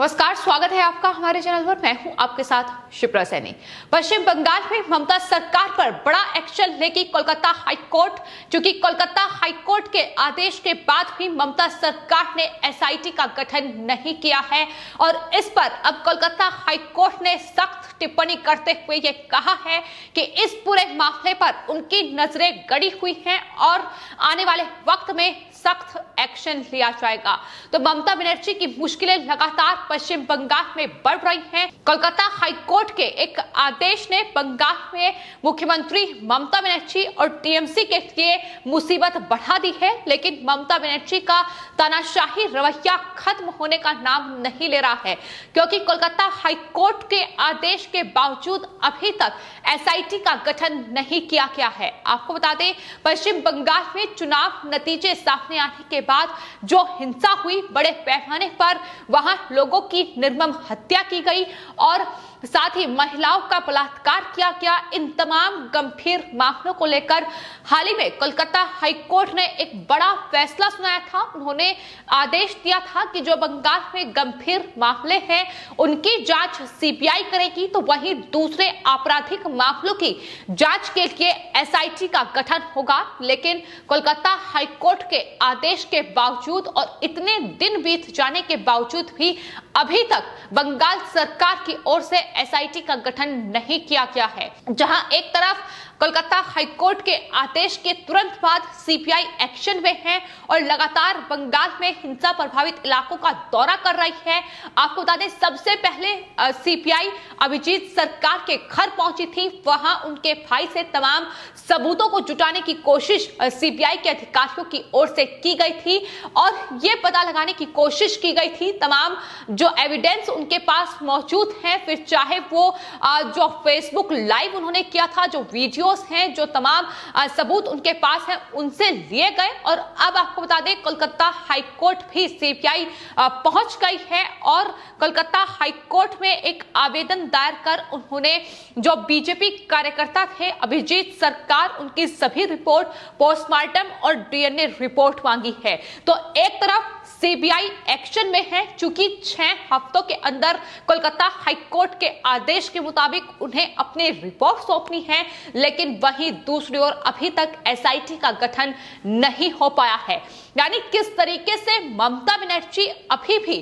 नमस्कार, स्वागत है आपका हमारे चैनल पर। मैं हूं आपके साथ शिप्रा सैनी। पश्चिम बंगाल में ममता सरकार पर बड़ा एक्शन लेगी कोलकाता हाईकोर्ट। क्योंकि कोलकाता हाईकोर्ट के आदेश के बाद भी ममता सरकार ने एसआईटी का गठन नहीं किया है और इस पर अब कोलकाता हाईकोर्ट ने सख्त टिप्पणी करते हुए ये कहा है कि इस पूरे मामले पर उनकी नजरें गड़ी हुई हैं और आने वाले वक्त में सख्त एक्शन लिया जाएगा। तो ममता बनर्जी की मुश्किलें लगातार पश्चिम बंगाल में बढ़ रही हैं। कोलकाता हाईकोर्ट के एक आदेश ने बंगाल में मुख्यमंत्री ममता बनर्जी और टीएमसी के लिए मुसीबत बढ़ा दी है, लेकिन ममता बनर्जी का तानाशाही रवैया खत्म होने का नाम नहीं ले रहा है, क्योंकि कोलकाता हाईकोर्ट के आदेश के बावजूद अभी तक एसआईटी का गठन नहीं किया गया है। आपको बता दें, पश्चिम बंगाल में चुनाव नतीजे सामने आने के बाद जो हिंसा हुई, बड़े पैमाने पर वहां लोगों की निर्मम हत्या की गई और साथ ही महिलाओं का बलात्कार किया गया। इन तमाम गंभीर मामलों को लेकर हाल ही में कोलकाता हाईकोर्ट ने एक बड़ा फैसला सुनाया था। उन्होंने आदेश दिया था कि जो बंगाल में गंभीर मामले हैं उनकी जांच सीबीआई करेगी, तो वहीं दूसरे आपराधिक मामलों की जांच के लिए एसआईटी का गठन होगा। लेकिन कोलकाता हाईकोर्ट के आदेश के बावजूद और इतने दिन बीत जाने के बावजूद भी अभी तक बंगाल सरकार की ओर से एसआईटी का गठन नहीं किया गया है। जहां एक तरफ कोलकाता हाईकोर्ट के आदेश के तुरंत बाद सीबीआई एक्शन में है और लगातार बंगाल में हिंसा प्रभावित इलाकों का दौरा कर रही है। आपको बता दें, सबसे पहले सीबीआई अभिजीत सरकार के घर पहुंची थी। वहां उनके भाई से तमाम सबूतों को जुटाने की कोशिश सीबीआई के अधिकारियों की ओर से की गई थी और यह पता लगाने की कोशिश की गई थी तमाम जो एविडेंस उनके पास मौजूद हैं, फिर चाहे वो जो फेसबुक लाइव उन्होंने किया था, जो वीडियोस हैं, जो तमाम सबूत उनके पास हैं, उनसे लिए गए। और अब आपको बता दें, कोलकाता हाईकोर्ट भी सीबीआई पहुंच गई है और कोलकाता हाईकोर्ट में एक आवेदन दायर कर उन्होंने जो बीजेपी कार्यकर्ता थे अभिजीत सरकार, उनकी सभी रिपोर्ट, पोस्टमार्टम और डीएनए रिपोर्ट मांगी है। तो एक तरफ सीबीआई एक्शन में है, चूंकि 6 हफ्तों के अंदर कोलकाता हाईकोर्ट के आदेश के मुताबिक उन्हें अपनी रिपोर्ट सौंपनी है, लेकिन वहीं दूसरी ओर अभी तक एसआईटी का गठन नहीं हो पाया है। यानी किस तरीके से ममता बनर्जी अभी भी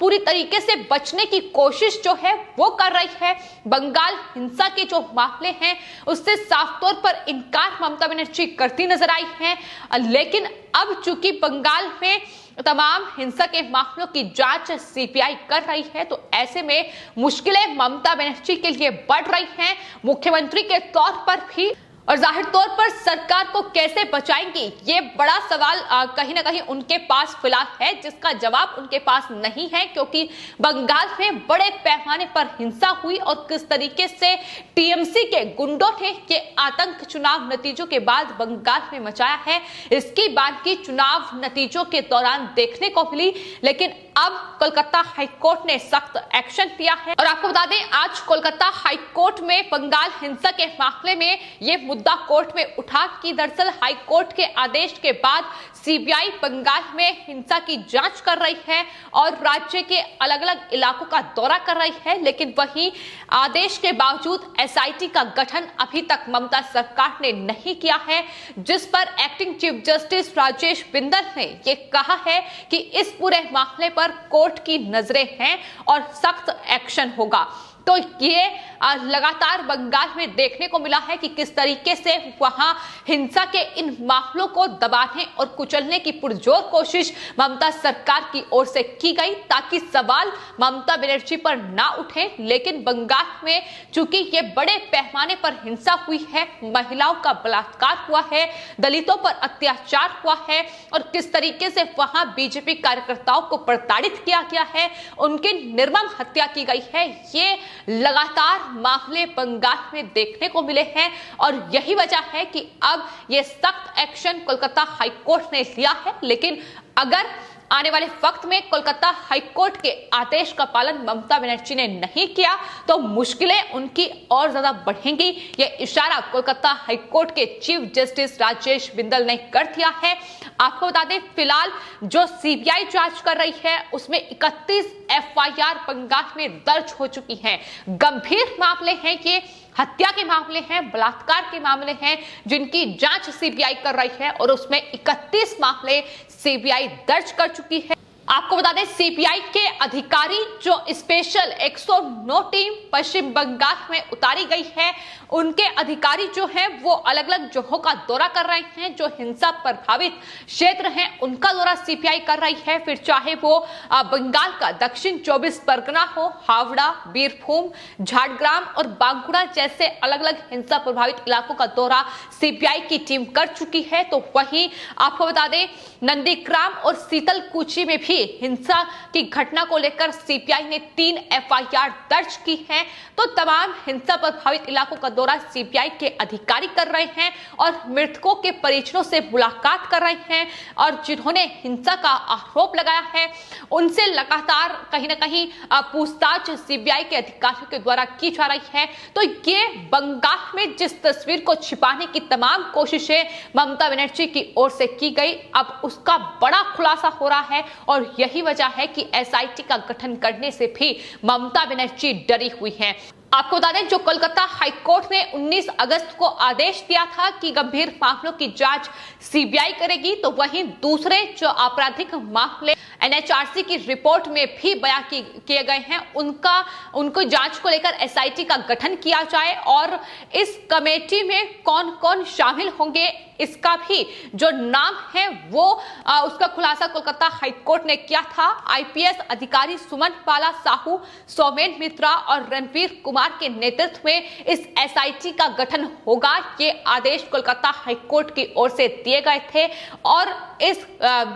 पूरी तरीके से बचने की कोशिश जो है वो कर रही है। बंगाल हिंसा के जो मामले हैं उससे साफ तौर पर इनकार ममता बनर्जी करती नजर आई है, लेकिन अब चूंकि बंगाल में तमाम हिंसा के मामलों की जांच सीबीआई कर रही है, तो ऐसे में मुश्किलें ममता बनर्जी के लिए बढ़ रही हैं, मुख्यमंत्री के तौर पर भी। और जाहिर तौर पर सरकार को कैसे बचाएंगी, ये बड़ा सवाल कहीं ना कहीं उनके पास फिलहाल है, जिसका जवाब उनके पास नहीं है। क्योंकि बंगाल में बड़े पैमाने पर हिंसा हुई और किस तरीके से टीएमसी के गुंडों ने ये आतंक चुनाव नतीजों के बाद बंगाल में मचाया है, इसकी बात की चुनाव नतीजों के दौरान देखने को मिली। लेकिन अब कोलकाता हाईकोर्ट ने सख्त एक्शन लिया है और आपको बता दें, आज कोलकाता हाईकोर्ट में बंगाल हिंसा के मामले में ये मुद्दा कोर्ट में उठा कि दरअसल हाईकोर्ट के आदेश के बाद सीबीआई बंगाल में हिंसा की जांच कर रही है और राज्य के अलग अलग इलाकों का दौरा कर रही है, लेकिन वहीं आदेश के बावजूद एसआईटी का गठन अभी तक ममता सरकार ने नहीं किया है, जिस पर acting chief justice Rajesh Bindal ने ये कहा है कि इस पूरे मामले पर कोर्ट की नजरें हैं और सख्त एक्शन होगा। तो ये लगातार बंगाल में देखने को मिला है कि किस तरीके से वहां हिंसा के इन मामलों को दबाने और कुचलने की पुरजोर कोशिश ममता सरकार की ओर से की गई, ताकि सवाल ममता बनर्जी पर ना उठे। लेकिन बंगाल में चूंकि ये बड़े पैमाने पर हिंसा हुई है, महिलाओं का बलात्कार हुआ है, दलितों पर अत्याचार हुआ है और किस तरीके से वहां बीजेपी कार्यकर्ताओं को प्रताड़ित किया गया है, उनकी निर्मम हत्या की गई है, ये लगातार मामले बंगाल में देखने को मिले हैं और यही वजह है कि अब यह सख्त एक्शन कोलकाता हाईकोर्ट ने लिया है। लेकिन अगर आने वाले वक्त में कोलकाता हाईकोर्ट के आदेश का पालन ममता बनर्जी ने नहीं किया तो मुश्किलें उनकी और ज्यादा बढ़ेंगी। यह इशारा कोलकाता हाईकोर्ट के चीफ जस्टिस राजेश बिंदल ने कर दिया है। आपको बता दें, फिलहाल जो सीबीआई जांच कर रही है उसमें 31 एफआईआर बंगाल में दर्ज हो चुकी हैं। गंभीर मामले हैं, ये हत्या के मामले हैं, बलात्कार के मामले हैं जिनकी जांच सीबीआई कर रही है और उसमें 31 मामले सीबीआई दर्ज कर चुकी है। आपको बता दें, सीबीआई के अधिकारी जो स्पेशल 109 टीम पश्चिम बंगाल में उतारी गई है, उनके अधिकारी जो हैं वो अलग अलग जगहों का दौरा कर रहे हैं। जो हिंसा प्रभावित क्षेत्र हैं उनका दौरा सीबीआई कर रही है। फिर चाहे वो बंगाल का दक्षिण 24 परगना हो, हावड़ा, बीरभूम, झारग्राम और बांकुड़ा जैसे अलग अलग हिंसा प्रभावित इलाकों का दौरा सीबीआई की टीम कर चुकी है। तो वहीं आपको बता दें, नंदीग्राम और शीतलकुची में भी हिंसा की घटना को लेकर सीबीआई ने 3 एफआईआर दर्ज की है। तो तमाम हिंसा प्रभावित इलाकों का दौरा सीबीआई के अधिकारी कर रहे हैं और मृतकों के परिजनों से मुलाकात कर रहे हैं और जिन्होंने हिंसा का आरोप लगाया है उनसे लगातार कहीं ना कहीं पूछताछ सीबीआई के अधिकारियों के द्वारा की जा रही है। तो ये बंगाल में जिस तस्वीर को छिपाने की तमाम कोशिशें ममता बनर्जी की ओर से की गई, अब उसका बड़ा खुलासा हो रहा है और यही वजह है कि एसआईटी का गठन करने से भी ममता बनर्जी डरी हुई है। आपको बता दें, जो कोलकाता हाईकोर्ट ने 19 अगस्त को आदेश दिया था कि गंभीर मामलों की जांच सीबीआई करेगी, तो वहीं दूसरे जो आपराधिक मामले एनएचआरसी की रिपोर्ट में भी बयान किए गए हैं, उनको जांच को लेकर एसआईटी का गठन किया जाए और इस कमेटी में कौन कौन शामिल होंगे इसका भी जो नाम है वो उसका खुलासा कोलकाता हाईकोर्ट ने किया था। आईपीएस अधिकारी सुमन बाला साहू, सौमेन मित्रा और रणवीर कुमार के नेतृत्व में इस एसआईटी का गठन होगा, ये आदेश कोलकाता हाईकोर्ट की ओर से दिए गए थे और इस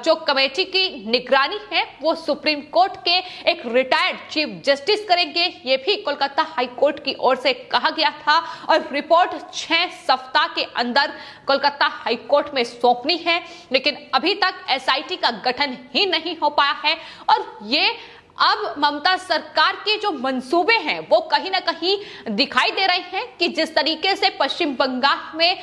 जो कमेटी की निगरानी है वो सुप्रीम कोर्ट के एक रिटायर्ड चीफ जस्टिस करेंगे, ये भी कोलकाता हाईकोर्ट की ओर से कहा गया था और रिपोर्ट 6 सप्ताह के अंदर कोलकाता हाईकोर्ट में सौंपनी है। लेकिन अभी तक एसआईटी का गठन ही नहीं हो पाया है और ये अब ममता सरकार के जो मंसूबे हैं वो कहीं ना कहीं दिखाई दे रहे हैं कि जिस तरीके से पश्चिम बंगाल में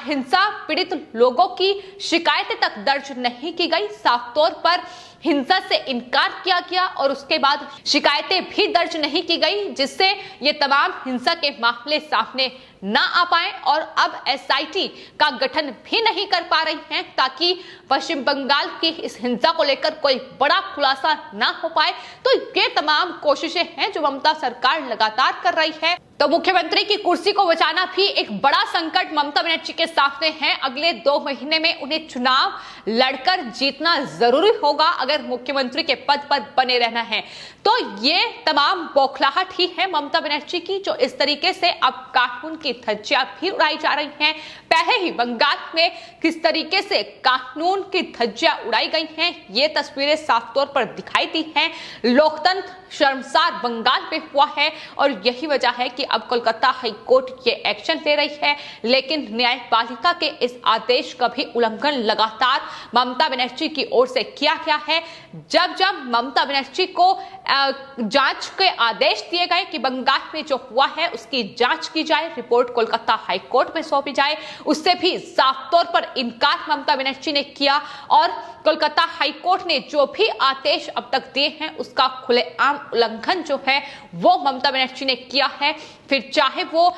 हिंसा पीड़ित लोगों की शिकायतें तक दर्ज नहीं की गई, साफ तौर पर हिंसा से इनकार किया गया और उसके बाद शिकायतें भी दर्ज नहीं की गई, जिससे ये तमाम हिंसा के मामले सामने ना आ पाए और अब एसआईटी का गठन भी नहीं कर पा रही हैं ताकि पश्चिम बंगाल की इस हिंसा को लेकर कोई बड़ा खुलासा ना हो पाए। तो ये तमाम कोशिशें हैं जो ममता सरकार लगातार कर रही है। तो मुख्यमंत्री की कुर्सी को बचाना भी एक बड़ा संकट ममता बनर्जी के सामने है। अगले 2 महीने में उन्हें चुनाव लड़कर जीतना जरूरी होगा अगर मुख्यमंत्री के पद पर बने रहना है। तो ये तमाम बौखलाहट ही है ममता बनर्जी की, जो इस तरीके से अब कानून की धज्जियां भी उड़ाई जा रही हैं। पहले ही बंगाल में किस तरीके से कानून की धज्जियां उड़ाई गई हैं, ये तस्वीरें साफ तौर पर दिखाई दी हैं। लोकतंत्र शर्मसार बंगाल में हुआ है और यही वजह है कि अब कोलकाता हाईकोर्ट ये एक्शन ले रही है। लेकिन न्यायपालिका के इस आदेश का भी उल्लंघन लगातार ममता बनर्जी की ओर से किया गया है। जब जब ममता बनर्जी को जांच के आदेश दिए गए कि बंगाल में जो हुआ है उसकी जांच की जाए, रिपोर्ट कोलकाता हाईकोर्ट में सौंपी जाए, उससे भी साफ तौर पर इनकार ममता बनर्जी ने किया और कोलकाता हाईकोर्ट ने जो भी आदेश अब तक दिए हैं उसका खुलेआम उल्लंघन जो है वो ममता बनर्जी ने किया है। फिर चाहे वो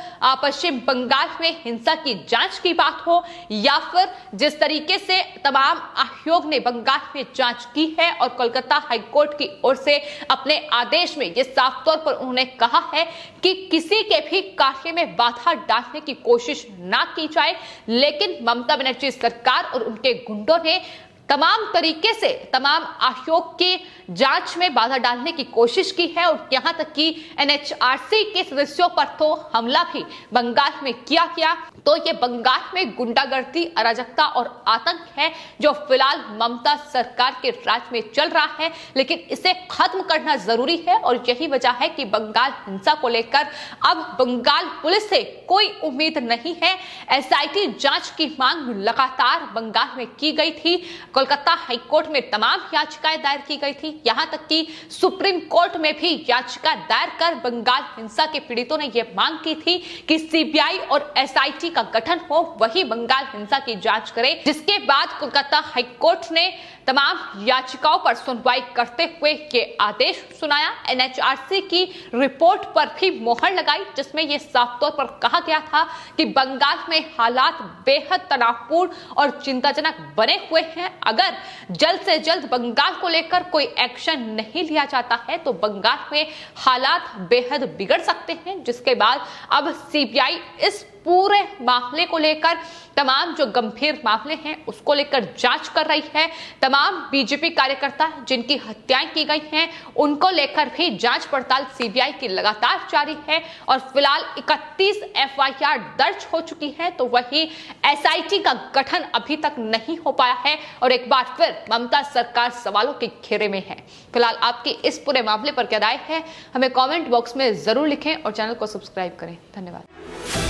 पश्चिम बंगाल में हिंसा की जांच की बात हो या फिर जिस तरीके से तमाम आयोग ने बंगाल में जांच की है और कोलकाता हाईकोर्ट की ओर से अपने आदेश में ये साफ तौर पर उन्होंने कहा है कि किसी के भी कार्य में बाधा डालने की कोशिश ना की जाए। लेकिन ममता बनर्जी सरकार और उनके गुंडों ने तमाम तरीके से तमाम आयोग की जांच में बाधा डालने की कोशिश की है और यहां तक कि एनएचआरसी के सदस्यों पर तो हमला भी बंगाल में किया गया। तो ये बंगाल में गुंडागर्दी, अराजकता और आतंक है जो फिलहाल ममता सरकार के राज में चल रहा है, लेकिन इसे खत्म करना जरूरी है और यही वजह है कि बंगाल हिंसा को लेकर अब बंगाल पुलिस से कोई उम्मीद नहीं है। एसआईटी जांच की मांग लगातार बंगाल में की गई थी। कोलकाता हाईकोर्ट में तमाम याचिकाएं दायर की गई थी। यहां तक कि सुप्रीम कोर्ट में भी याचिका दायर कर बंगाल हिंसा के पीड़ितों ने यह मांग की थी कि सीबीआई और एसआईटी का गठन हो, वही बंगाल हिंसा की जांच करे। जिसके बाद कोलकाता हाईकोर्ट ने तमाम याचिकाओं पर सुनवाई करते हुए ये आदेश सुनाया। एनएचआरसी की रिपोर्ट पर भी मोहर लगाई, जिसमें यह साफ तौर पर कहा गया था कि बंगाल में हालात बेहद तनावपूर्ण और चिंताजनक बने हुए हैं। अगर जल्द से जल्द बंगाल को लेकर कोई एक्शन नहीं लिया जाता है तो बंगाल में हालात बेहद बिगड़ सकते हैं। जिसके बाद अब सीबीआई इस पूरे मामले को लेकर तमाम जो गंभीर मामले हैं उसको लेकर जांच कर रही है। तमाम बीजेपी कार्यकर्ता जिनकी हत्याएं की गई हैं उनको लेकर भी जांच पड़ताल सीबीआई की लगातार जारी है और फिलहाल 31 एफआईआर दर्ज हो चुकी है, तो वही एसआईटी का गठन अभी तक नहीं हो पाया है और एक बार फिर ममता सरकार सवालों के घेरे में है। फिलहाल आपकी इस पूरे मामले पर क्या राय है, हमें कमेंट बॉक्स में जरूर लिखें और चैनल को सब्सक्राइब करें। धन्यवाद।